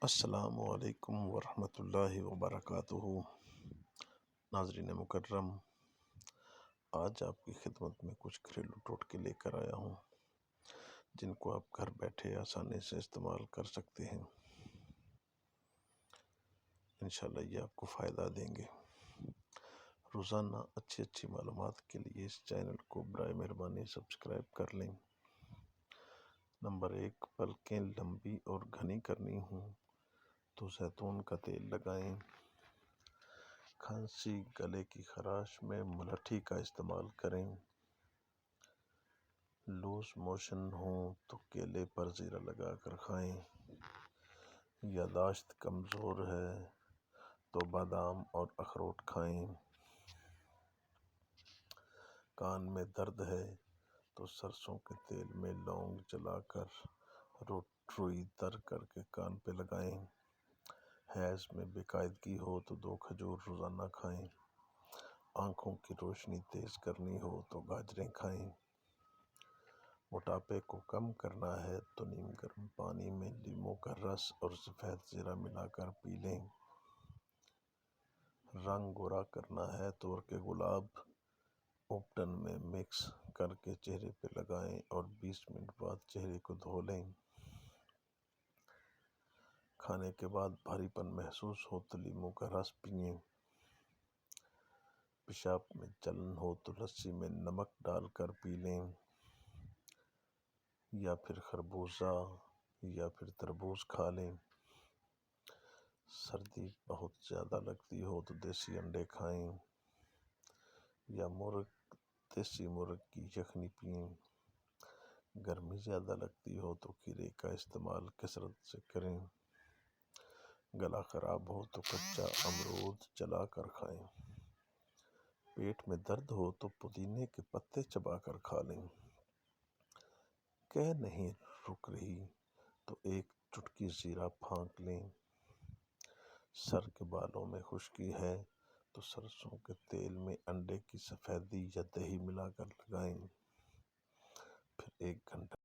السلام علیکم ورحمۃ اللہ وبرکاتہ۔ ناظرین مکرم، آج آپ کی خدمت میں کچھ گھریلو ٹوٹکے لے کر آیا ہوں جن کو آپ گھر بیٹھے آسانی سے استعمال کر سکتے ہیں۔ انشاءاللہ یہ آپ کو فائدہ دیں گے۔ روزانہ اچھی معلومات کے لیے اس چینل کو برائے مہربانی سبسکرائب کر لیں۔ نمبر 1، پلکیں لمبی اور گھنی کرنی ہوں تو زیتون کا تیل لگائیں۔ کھانسی گلے کی خراش میں ملٹھی کا استعمال کریں۔ لوز موشن ہوں تو کیلے پر زیرہ لگا کر کھائیں۔ یادداشت کمزور ہے تو بادام اور اخروٹ کھائیں۔ کان میں درد ہے تو سرسوں کے تیل میں لونگ جلا کر روئی تر کر کے کان پہ لگائیں۔ حیض میں بے قاعدگی ہو تو 2 کھجور روزانہ کھائیں۔ آنکھوں کی روشنی تیز کرنی ہو تو گاجریں کھائیں۔ موٹاپے کو کم کرنا ہے تو نیم گرم پانی میں لیموں کا رس اور سفید زیرہ ملا کر پی لیں۔ رنگ گورا کرنا ہے تو ورق گلاب اوبٹن میں مکس کر کے چہرے پہ لگائیں اور 20 منٹ بعد چہرے کو دھو لیں۔ کھانے کے بعد بھاری پن محسوس ہو تو لیموں کا رس پئیں۔ پیشاب میں جلن ہو تو لسی میں نمک ڈال کر پی لیں، یا پھر خربوزہ یا پھر تربوز کھا لیں۔ سردی بہت زیادہ لگتی ہو تو دیسی انڈے کھائیں یا دیسی مرغ کی یخنی پئیں۔ گرمی زیادہ لگتی ہو تو کھیرے کا استعمال کثرت سے کریں۔ گلا خراب ہو تو کچا امرود جلا کر کھائیں۔ پیٹ میں درد ہو تو پودینے کے پتے چبا کر کھا لیں۔ قے نہیں رک رہی تو 1 چٹکی زیرہ پھونک لیں۔ سر کے بالوں میں خشکی ہے تو سرسوں کے تیل میں انڈے کی سفیدی یا دہی ملا کر لگائیں، پھر 1 گھنٹہ